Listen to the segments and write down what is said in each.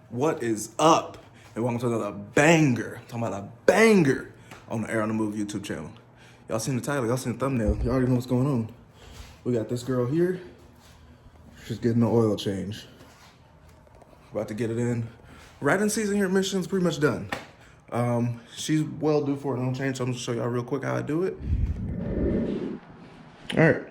What is up? And welcome to another banger. I'm talking about a banger on the Air on the Move YouTube channel. Y'all seen the title, y'all seen the thumbnail. Y'all already know what's going on. We got this girl here. She's getting the oil change. About to get it in. Right in season here at Michigan's pretty much done. She's well due for an oil change, so I'm gonna show y'all real quick how I do it. All right,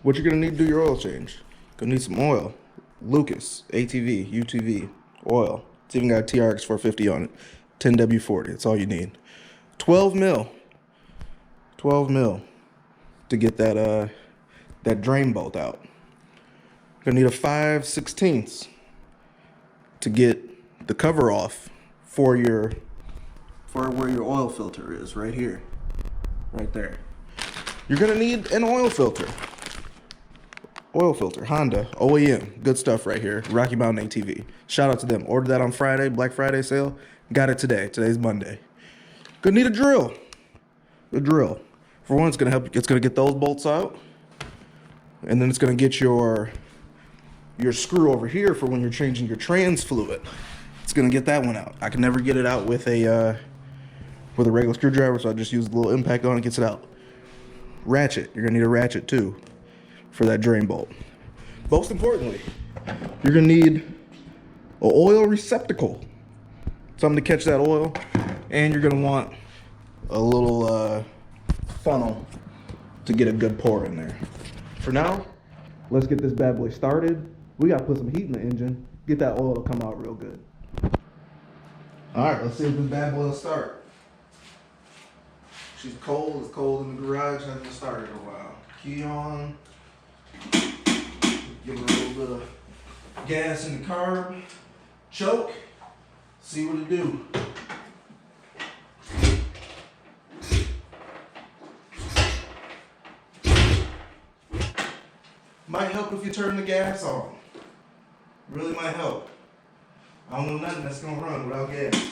what you're gonna need to do your oil change. Gonna need some oil, Lucas, ATV, UTV, oil. It's even got a Trx450 on it, 10W40, that's all you need. 12 mil to get that that drain bolt out. Gonna need a 5/16 to get the cover off for where your oil filter is, right here, right there. You're gonna need an oil filter. Oil filter, Honda, OEM, good stuff right here. Rocky Mountain ATV. Shout out to them. Ordered that on Friday, Black Friday sale. Got it today. Today's Monday. Gonna need a drill. A drill. For one, it's gonna help. It's gonna get those bolts out, and then it's gonna get your screw over here for when you're changing your trans fluid. It's gonna get that one out. I can never get it out with a regular screwdriver, so I just use a little impact on it, gets it out. Ratchet. You're gonna need a ratchet too for that drain bolt. Most importantly, you're gonna need an oil receptacle, something to catch that oil, and you're gonna want a little funnel to get a good pour in there. For now, let's get this bad boy started. We gotta put some heat in the engine, get that oil to come out real good. All right, let's see if this bad boy will start. She's cold, it's cold in the garage, hasn't started in a while. Key on. Give it a little bit of gas in the carb, choke, see what it do. Might help if you turn the gas on. Really might help. I don't know nothing that's gonna run without gas.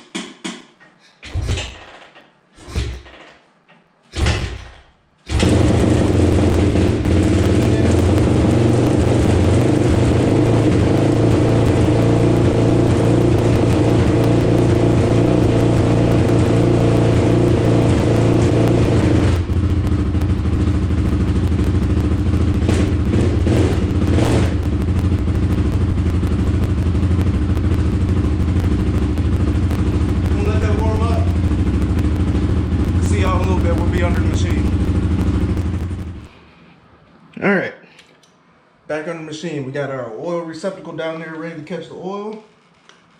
Under the machine. All right, back on the machine. We got our oil receptacle down there ready to catch the oil.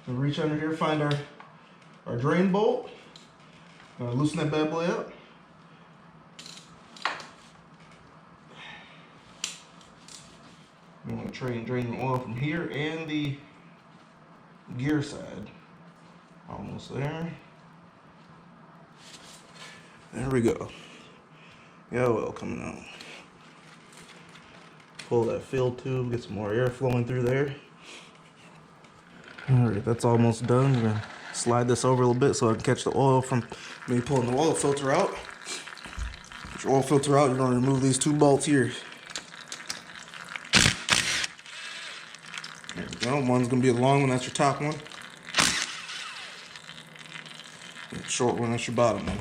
We'll reach under here, find our drain bolt. Loosen that bad boy up. We want to drain the oil from here and the gear side. Almost there. There we go. Yeah, oil coming out. Pull that fill tube, get some more air flowing through there. All right, that's almost done. We're gonna slide this over a little bit so I can catch the oil from me pulling the oil filter out. Get your oil filter out, you're gonna remove these two bolts here. There we go. One's gonna be a long one, that's your top one. And the short one, that's your bottom one.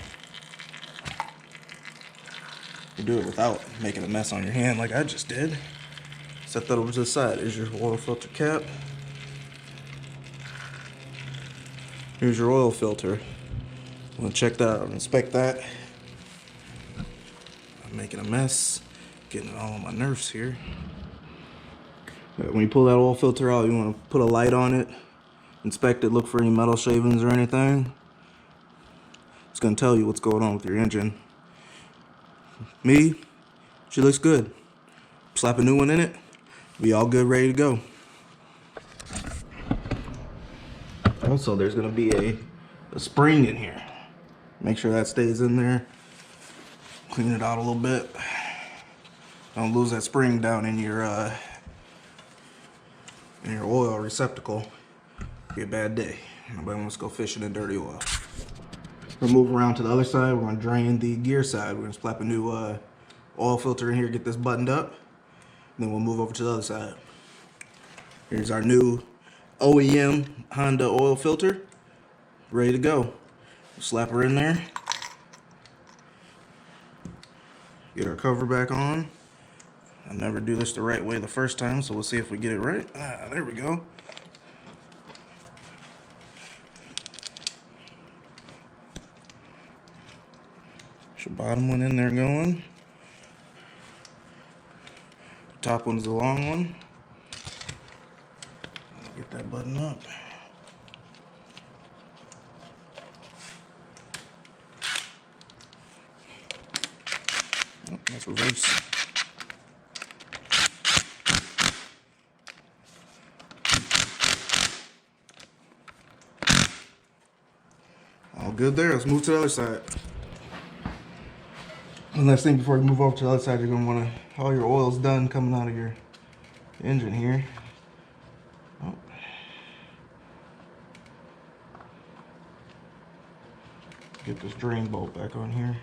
You do it without making a mess on your hand like I just did. Set that over to the side. Here's your oil filter cap. Here's your oil filter. I'm gonna check that out, inspect that. I'm making a mess, getting it all on my nerves here. When you pull that oil filter out, you wanna put a light on it, inspect it, look for any metal shavings or anything. It's gonna tell you what's going on with your engine. Me, she looks good. Slap a new one in it, be all good, ready to go. Also, there's gonna be a spring in here. Make sure that stays in there. Clean it out a little bit. Don't lose that spring down in your oil receptacle. Be a bad day. Nobody wants to go fishing in dirty oil. We'll move around to the other side. We're gonna drain the gear side. We're gonna slap a new oil filter in here, get this buttoned up. And then we'll move over to the other side. Here's our new OEM Honda oil filter, ready to go. Slap her in there. Get our cover back on. I never do this the right way the first time, so we'll see if we get it right. Ah, there we go. Your bottom one in there going. Top one's the long one. Get that button up. Oh, that's reverse. All good there. Let's move to the other side. One last thing before you move over to the other side, you're gonna want to, all your oil's done coming out of your engine here. Oh. Get this drain bolt back on here.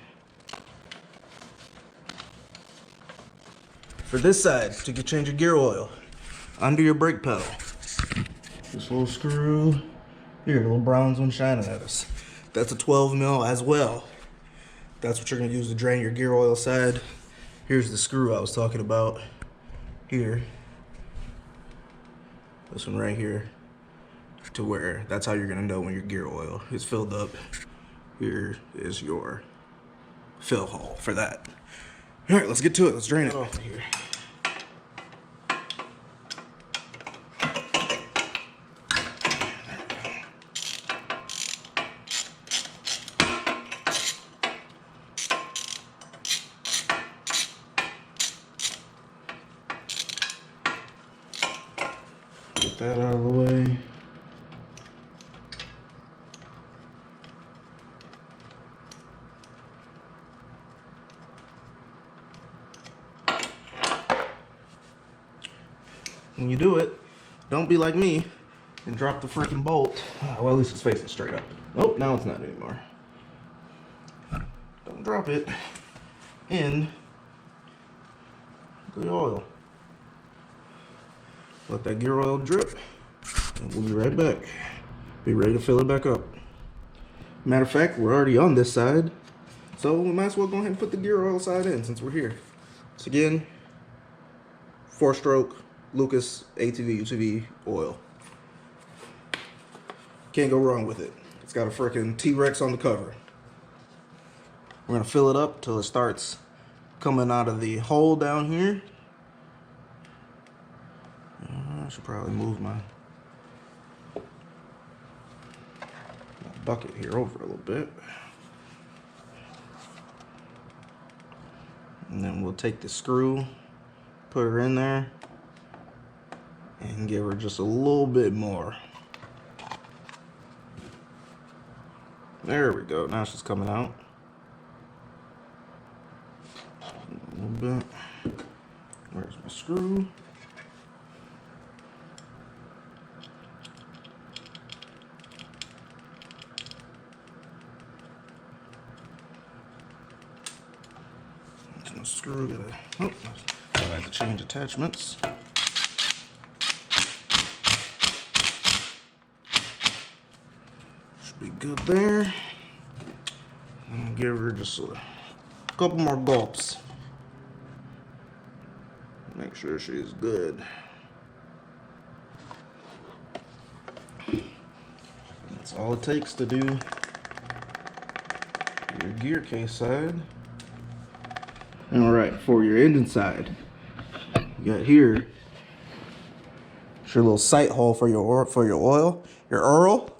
For this side, to change your gear oil, under your brake pedal, this little screw here, the little bronze one shining at us. That's a 12 mil as well. That's what you're gonna use to drain your gear oil side. Here's the screw I was talking about here. This one right here, to where that's how you're gonna know when your gear oil is filled up. Here is your fill hole for that. All right, let's get to it. Let's drain it off of here. Get that out of the way. When you do it, don't be like me and drop the freaking bolt. Well, at least it's facing straight up. Oh, now it's not anymore. Don't drop it in the oil. Let that gear oil drip, and we'll be right back. Be ready to fill it back up. Matter of fact, we're already on this side, so we might as well go ahead and put the gear oil side in since we're here. So again, 4-stroke Lucas ATV UTV oil. Can't go wrong with it. It's got a freaking T-Rex on the cover. We're gonna fill it up till it starts coming out of the hole down here. I should probably move my bucket here over a little bit. And then we'll take the screw, put her in there, and give her just a little bit more. There we go. Now she's coming out. A little bit. Where's my screw? Screw it. Oh, I like to change attachments. Should be good there. And give her just a couple more gulps. Make sure she's good. That's all it takes to do your gear case side. All right, for your engine side, you got here it's your little sight hole for your oil, your Earl.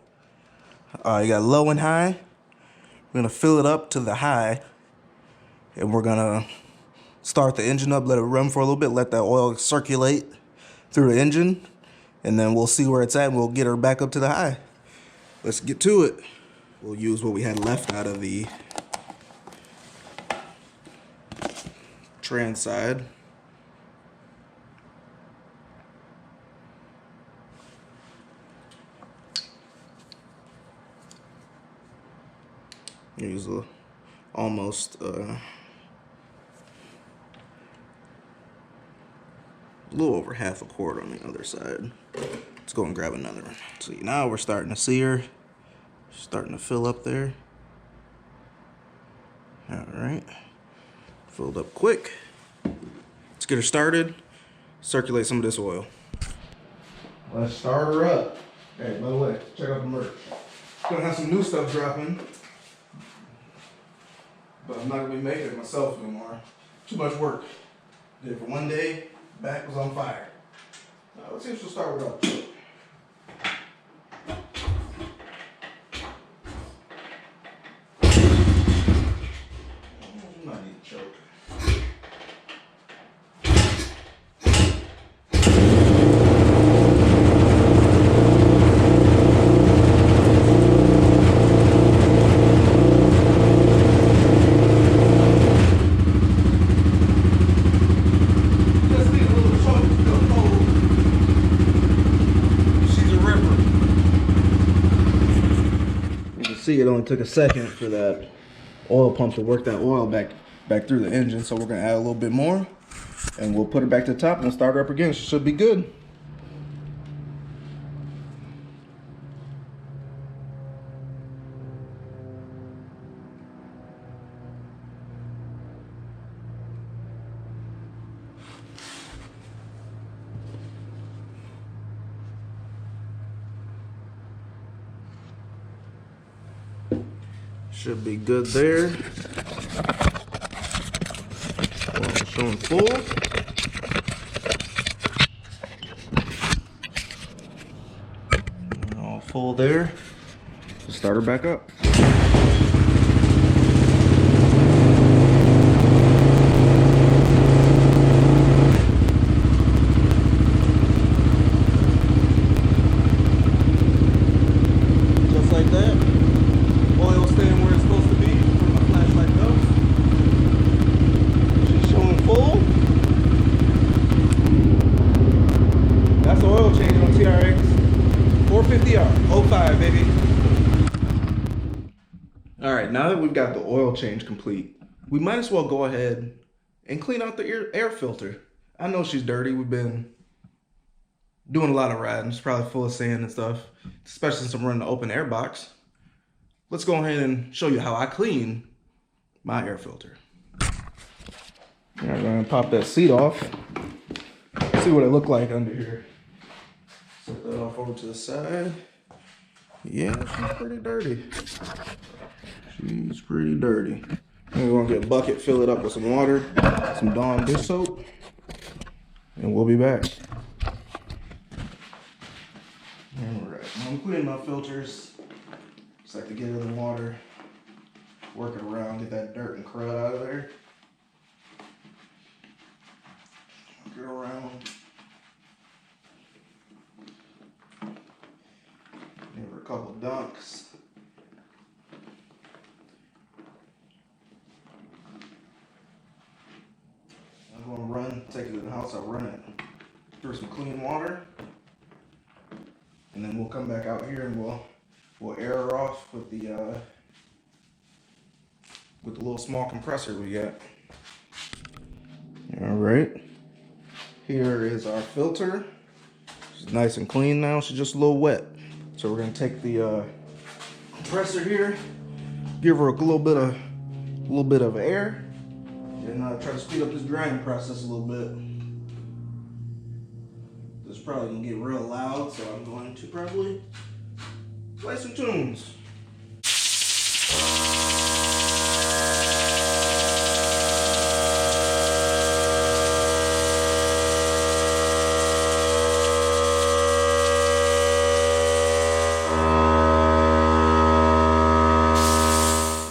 You got low and high. We're gonna fill it up to the high, and we're gonna start the engine up, let it run for a little bit, let that oil circulate through the engine, and then we'll see where it's at, and we'll get her back up to the high. Let's get to it. We'll use what we had left out of the trans side. Use almost a little over half a quart on the other side. Let's go and grab another one. See, now we're starting to see her. Starting to fill up there. All right. Filled up quick. Let's get her started. Circulate some of this oil. Let's start her up. Hey, by the way, check out the merch. Gonna have some new stuff dropping. But I'm not gonna be making it myself anymore. Too much work. Did it for one day, back was on fire. Let's see if she'll start with up. Might need to choke. See, it only took a second for that oil pump to work that oil back through the engine, so we're gonna add a little bit more and we'll put it back to the top and start her up again. She should be good. Should be good there. Oil showing full. All full there. Just start her back up. Just like that. Oil staying where it's supposed to be. Where my flashlight goes. She's showing full. That's the oil change on Trx450r 05, baby. All right, now that we've got the oil change complete, we might as well go ahead and clean out the air filter. I know she's dirty. We've been doing a lot of riding. It's probably full of sand and stuff, especially since I'm running the open air box. Let's go ahead and show you how I clean my air filter. All right, I'm gonna pop that seat off. See what it looked like under here. Set that off over to the side. Yeah, she's pretty dirty. She's pretty dirty. We're gonna get a bucket, fill it up with some water, some Dawn dish soap, and we'll be back. All right, when I'm cleaning my filters, just like to get rid of the water, work it around, get that dirt and crud out of there. Work it around. Give her a couple dunks. I'm gonna take it to the house, I'll run it through some clean water. And then we'll come back out here and we'll air her off with the little small compressor we got. All right, here is our filter. She's nice and clean now. She's just a little wet, so we're gonna take the compressor here, give her a little bit of air, and try to speed up this drying process a little bit. This is probably gonna get real loud, so I'm going to probably play some tunes.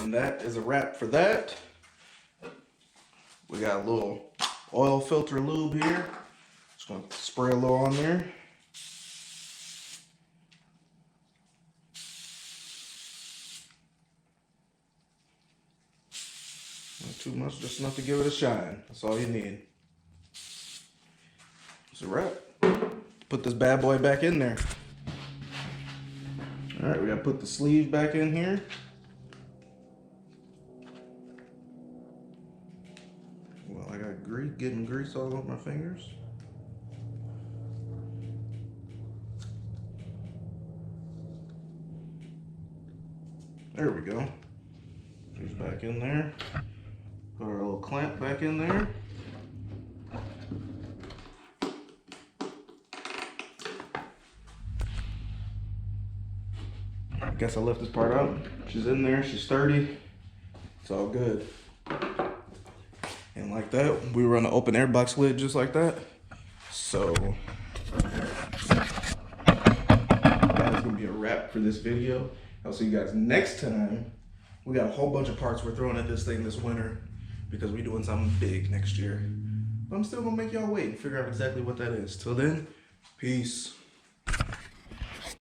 And that is a wrap for that. We got a little oil filter lube here. Just gonna spray a little on there. Not too much, just enough to give it a shine. That's all you need. It's a wrap. Put this bad boy back in there. All right, we gotta put the sleeve back in here. Well, I got getting grease all over my fingers. There we go. She's back in there. Put our little clamp back in there. I guess I left this part out. She's in there, she's sturdy. It's all good. And like that, we run an open air box lid just like that. So that is gonna be a wrap for this video. I'll see you guys next time. We got a whole bunch of parts we're throwing at this thing this winter because we're doing something big next year. But I'm still gonna make y'all wait and figure out exactly what that is. Till then, peace.